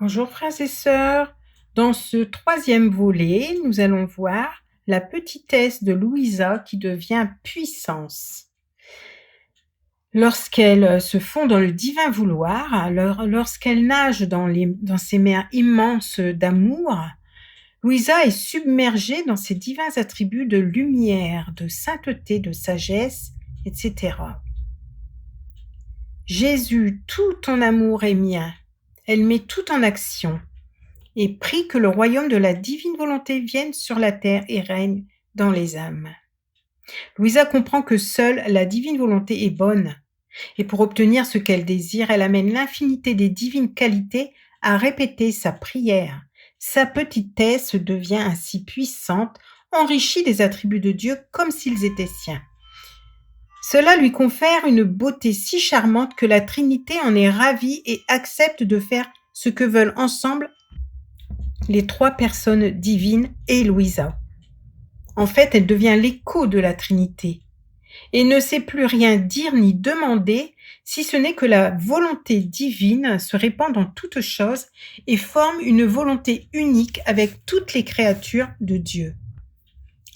Bonjour frères et sœurs. Dans ce troisième volet, nous allons voir la petitesse de Louisa qui devient puissance. Lorsqu'elle se fond dans le divin vouloir, lorsqu'elle nage dans ces mers immenses d'amour, Louisa est submergée dans ces divins attributs de lumière, de sainteté, de sagesse, etc. Jésus, tout ton amour est mien. Elle met tout en action et prie que le royaume de la divine volonté vienne sur la terre et règne dans les âmes. Louisa comprend que seule la divine volonté est bonne, et pour obtenir ce qu'elle désire, elle amène l'infinité des divines qualités à répéter sa prière. Sa petitesse devient ainsi puissante, enrichie des attributs de Dieu comme s'ils étaient siens. Cela lui confère une beauté si charmante que la Trinité en est ravie et accepte de faire ce que veulent ensemble les trois personnes divines et Louisa. En fait, elle devient l'écho de la Trinité et ne sait plus rien dire ni demander, si ce n'est que la volonté divine se répand dans toutes choses et forme une volonté unique avec toutes les créatures de Dieu.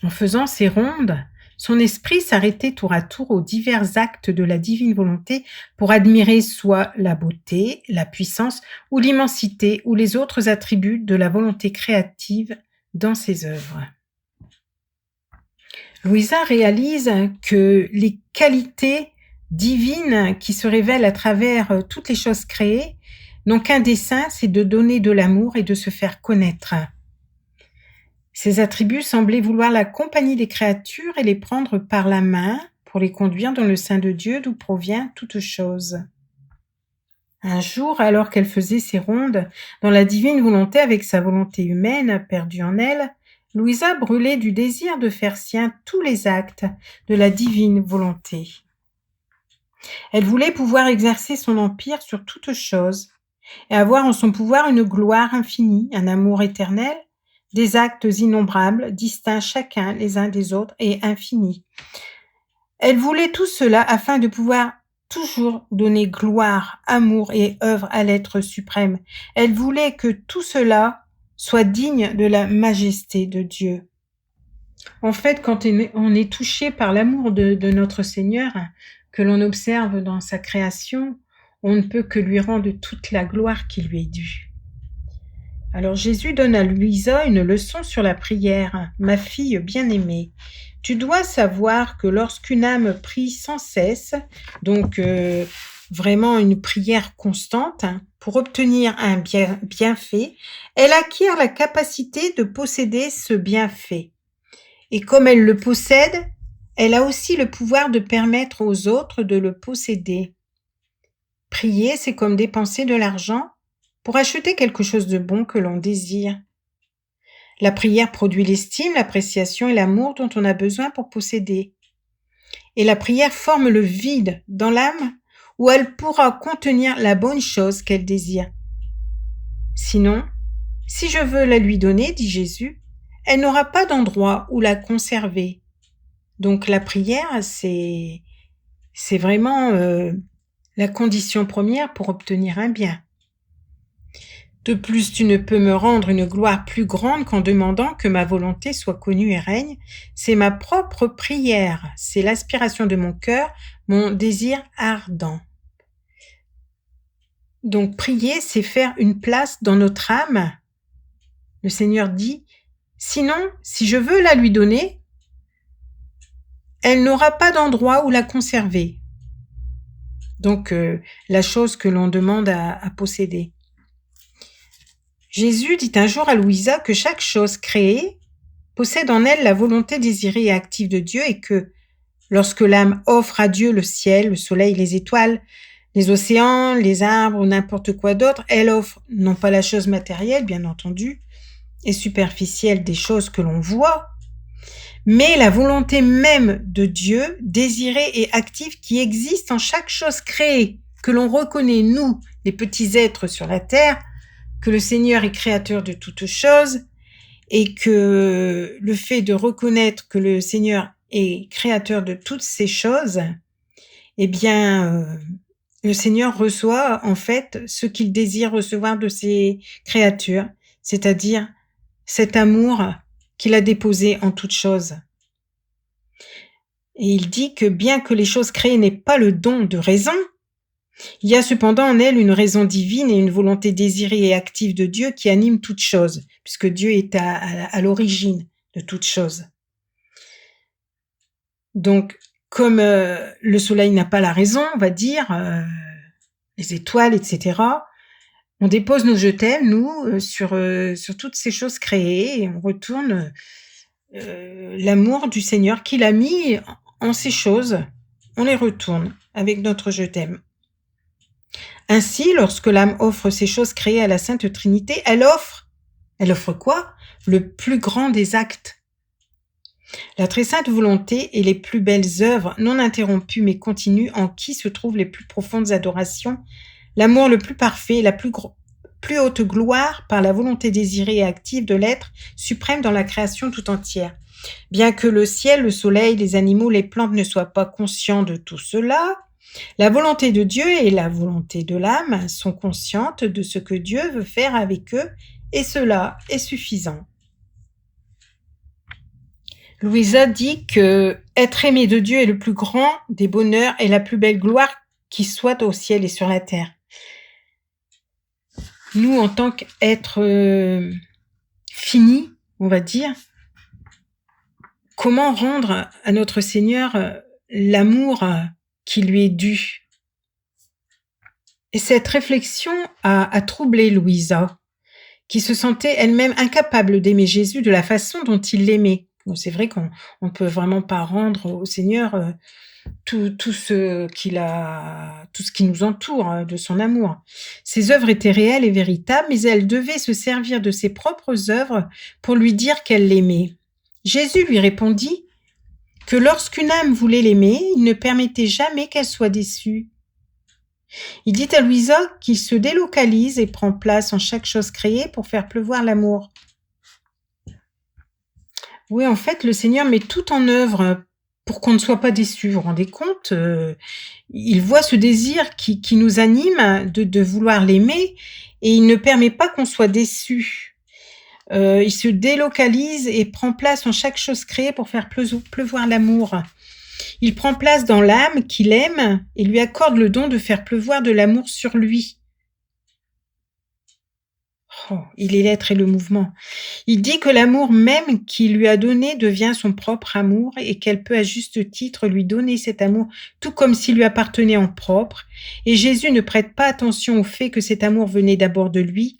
En faisant ces rondes, son esprit s'arrêtait tour à tour aux divers actes de la divine volonté pour admirer soit la beauté, la puissance ou l'immensité ou les autres attributs de la volonté créative dans ses œuvres. Louisa réalise que les qualités divines qui se révèlent à travers toutes les choses créées n'ont qu'un dessein, c'est de donner de l'amour et de se faire connaître. Ces attributs semblaient vouloir la compagnie des créatures et les prendre par la main pour les conduire dans le sein de Dieu d'où provient toute chose. Un jour, alors qu'elle faisait ses rondes dans la divine volonté avec sa volonté humaine perdue en elle, Louisa brûlait du désir de faire sien tous les actes de la divine volonté. Elle voulait pouvoir exercer son empire sur toute chose et avoir en son pouvoir une gloire infinie, un amour éternel, des actes innombrables, distincts chacun les uns des autres et infinis. Elle voulait tout cela afin de pouvoir toujours donner gloire, amour et œuvre à l'être suprême. Elle voulait que tout cela soit digne de la majesté de Dieu. En fait, quand on est touché par l'amour de notre Seigneur, que l'on observe dans sa création, on ne peut que lui rendre toute la gloire qui lui est due. Alors Jésus donne à Louisa une leçon sur la prière. « Ma fille bien-aimée, tu dois savoir que lorsqu'une âme prie sans cesse, donc vraiment une prière constante, pour obtenir un bienfait, elle acquiert la capacité de posséder ce bienfait. Et comme elle le possède, elle a aussi le pouvoir de permettre aux autres de le posséder. Prier, c'est comme dépenser de l'argent pour acheter quelque chose de bon que l'on désire. La prière produit l'estime, l'appréciation et l'amour dont on a besoin pour posséder. Et la prière forme le vide dans l'âme où elle pourra contenir la bonne chose qu'elle désire. Sinon, si je veux la lui donner, dit Jésus, elle n'aura pas d'endroit où la conserver. Donc la prière, c'est vraiment la condition première pour obtenir un bien. De plus, tu ne peux me rendre une gloire plus grande qu'en demandant que ma volonté soit connue et règne. C'est ma propre prière, c'est l'aspiration de mon cœur, mon désir ardent. Donc prier, c'est faire une place dans notre âme. Le Seigneur dit, sinon, si je veux la lui donner, elle n'aura pas d'endroit où la conserver. Donc la chose que l'on demande à posséder. Jésus dit un jour à Louisa que chaque chose créée possède en elle la volonté désirée et active de Dieu et que, lorsque l'âme offre à Dieu le ciel, le soleil, les étoiles, les océans, les arbres ou n'importe quoi d'autre, elle offre non pas la chose matérielle, bien entendu, et superficielle des choses que l'on voit, mais la volonté même de Dieu, désirée et active, qui existe en chaque chose créée, que l'on reconnaît, nous, les petits êtres sur la terre, que le Seigneur est créateur de toutes choses et que le fait de reconnaître que le Seigneur est créateur de toutes ces choses, eh bien, Le Seigneur reçoit en fait ce qu'il désire recevoir de ses créatures, c'est-à-dire cet amour qu'il a déposé en toutes choses. Et il dit que bien que les choses créées n'aient pas le don de raison, il y a cependant en elles une raison divine et une volonté désirée et active de Dieu qui anime toutes choses, puisque Dieu est à l'origine de toutes choses. Donc, comme le soleil n'a pas la raison, on va dire, les étoiles, etc., on dépose nos je t'aime, nous, sur toutes ces choses créées, et on retourne l'amour du Seigneur qu'il a mis en ces choses, on les retourne avec notre je t'aime. Ainsi, lorsque l'âme offre ces choses créées à la Sainte Trinité, elle offre quoi? Le plus grand des actes. La très sainte volonté et les plus belles œuvres, non interrompues mais continues, en qui se trouvent les plus profondes adorations, l'amour le plus parfait, la plus haute gloire par la volonté désirée et active de l'être suprême dans la création tout entière. Bien que le ciel, le soleil, les animaux, les plantes ne soient pas conscients de tout cela, la volonté de Dieu et la volonté de l'âme sont conscientes de ce que Dieu veut faire avec eux, et cela est suffisant. Louisa dit que être aimé de Dieu est le plus grand des bonheurs et la plus belle gloire qui soit au ciel et sur la terre. Nous, en tant qu'être finis, on va dire, comment rendre à notre Seigneur l'amour qui lui est dû? Et cette réflexion a troublé Louisa, qui se sentait elle-même incapable d'aimer Jésus de la façon dont il l'aimait. Bon, c'est vrai qu'on ne peut vraiment pas rendre au Seigneur tout ce qui nous entoure de son amour. Ses œuvres étaient réelles et véritables, mais elle devait se servir de ses propres œuvres pour lui dire qu'elle l'aimait. Jésus lui répondit que lorsqu'une âme voulait l'aimer, il ne permettait jamais qu'elle soit déçue. Il dit à Louisa qu'il se délocalise et prend place en chaque chose créée pour faire pleuvoir l'amour. Oui, en fait, le Seigneur met tout en œuvre pour qu'on ne soit pas déçu. Vous vous rendez compte? Il voit ce désir qui nous anime de vouloir l'aimer et il ne permet pas qu'on soit déçu. Il se délocalise et prend place en chaque chose créée pour faire pleuvoir l'amour. Il prend place dans l'âme qu'il aime et lui accorde le don de faire pleuvoir de l'amour sur lui. Oh, il est l'être et le mouvement. Il dit que l'amour même qu'il lui a donné devient son propre amour et qu'elle peut à juste titre lui donner cet amour tout comme s'il lui appartenait en propre. Et Jésus ne prête pas attention au fait que cet amour venait d'abord de lui.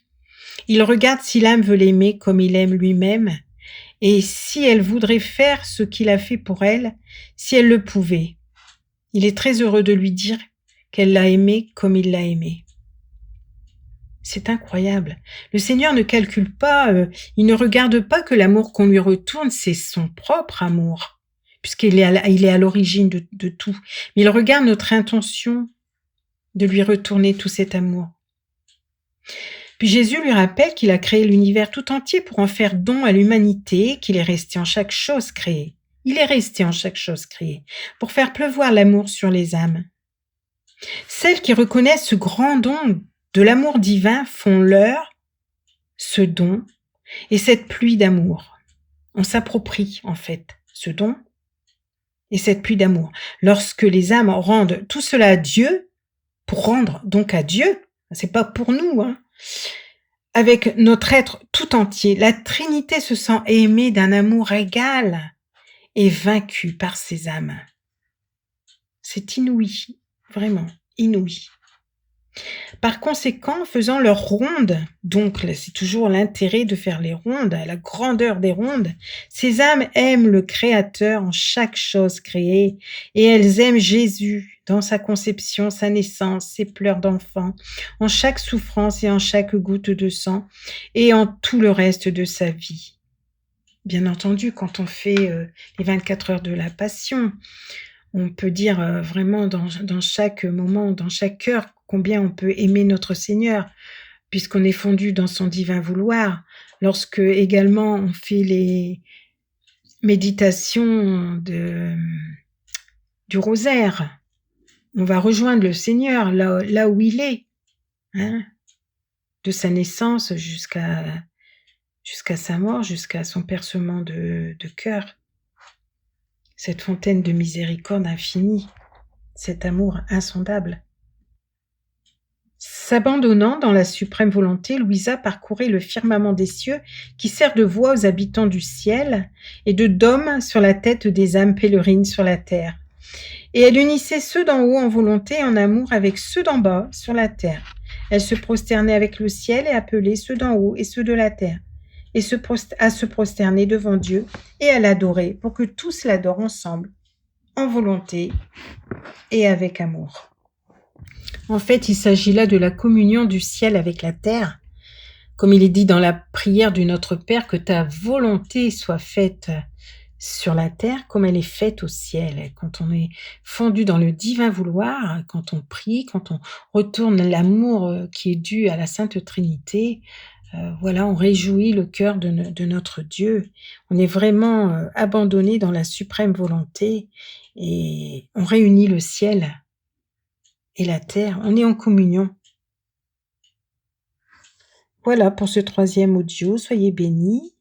Il regarde si l'âme veut l'aimer comme il aime lui-même et si elle voudrait faire ce qu'il a fait pour elle, si elle le pouvait. Il est très heureux de lui dire qu'elle l'a aimé comme il l'a aimé. C'est incroyable. Le Seigneur ne calcule pas, il ne regarde pas que l'amour qu'on lui retourne, c'est son propre amour, puisqu'il est à l'origine de tout. Mais il regarde notre intention de lui retourner tout cet amour. Puis Jésus lui rappelle qu'il a créé l'univers tout entier pour en faire don à l'humanité, qu'il est resté en chaque chose créée. Il est resté en chaque chose créée, pour faire pleuvoir l'amour sur les âmes. Celles qui reconnaissent ce grand don de l'amour divin font leur, ce don, et cette pluie d'amour. On s'approprie, en fait, ce don et cette pluie d'amour. Lorsque les âmes rendent tout cela à Dieu, pour rendre donc à Dieu, c'est pas pour nous, avec notre être tout entier, la Trinité se sent aimée d'un amour égal et vaincue par ses âmes. C'est inouï, vraiment inouï. Par conséquent, faisant leurs rondes, donc c'est toujours l'intérêt de faire les rondes, la grandeur des rondes, ces âmes aiment le Créateur en chaque chose créée, et elles aiment Jésus dans sa conception, sa naissance, ses pleurs d'enfant, en chaque souffrance et en chaque goutte de sang, et en tout le reste de sa vie. Bien entendu, quand on fait les 24 heures de la Passion, on peut dire vraiment dans chaque moment, dans chaque heure, combien on peut aimer notre Seigneur, puisqu'on est fondu dans son divin vouloir. Lorsque également on fait les méditations du rosaire, On va rejoindre le Seigneur là où il est, hein, de sa naissance jusqu'à sa mort, jusqu'à son percement de cœur. Cette fontaine de miséricorde infinie, cet amour insondable. S'abandonnant dans la suprême volonté, Louisa parcourait le firmament des cieux qui sert de voie aux habitants du ciel et de dôme sur la tête des âmes pèlerines sur la terre. Et elle unissait ceux d'en haut en volonté et en amour avec ceux d'en bas sur la terre. Elle se prosternait avec le ciel et appelait ceux d'en haut et ceux de la terre, et à se prosterner devant Dieu et à l'adorer pour que tous l'adorent ensemble, en volonté et avec amour. En fait, il s'agit là de la communion du ciel avec la terre. Comme il est dit dans la prière du Notre Père, que ta volonté soit faite sur la terre comme elle est faite au ciel. Quand on est fondu dans le divin vouloir, quand on prie, quand on retourne l'amour qui est dû à la Sainte Trinité, voilà, on réjouit le cœur de notre Dieu. On est vraiment abandonné dans la suprême volonté et on réunit le ciel et la terre. On est en communion. Voilà pour ce 3e audio. Soyez bénis.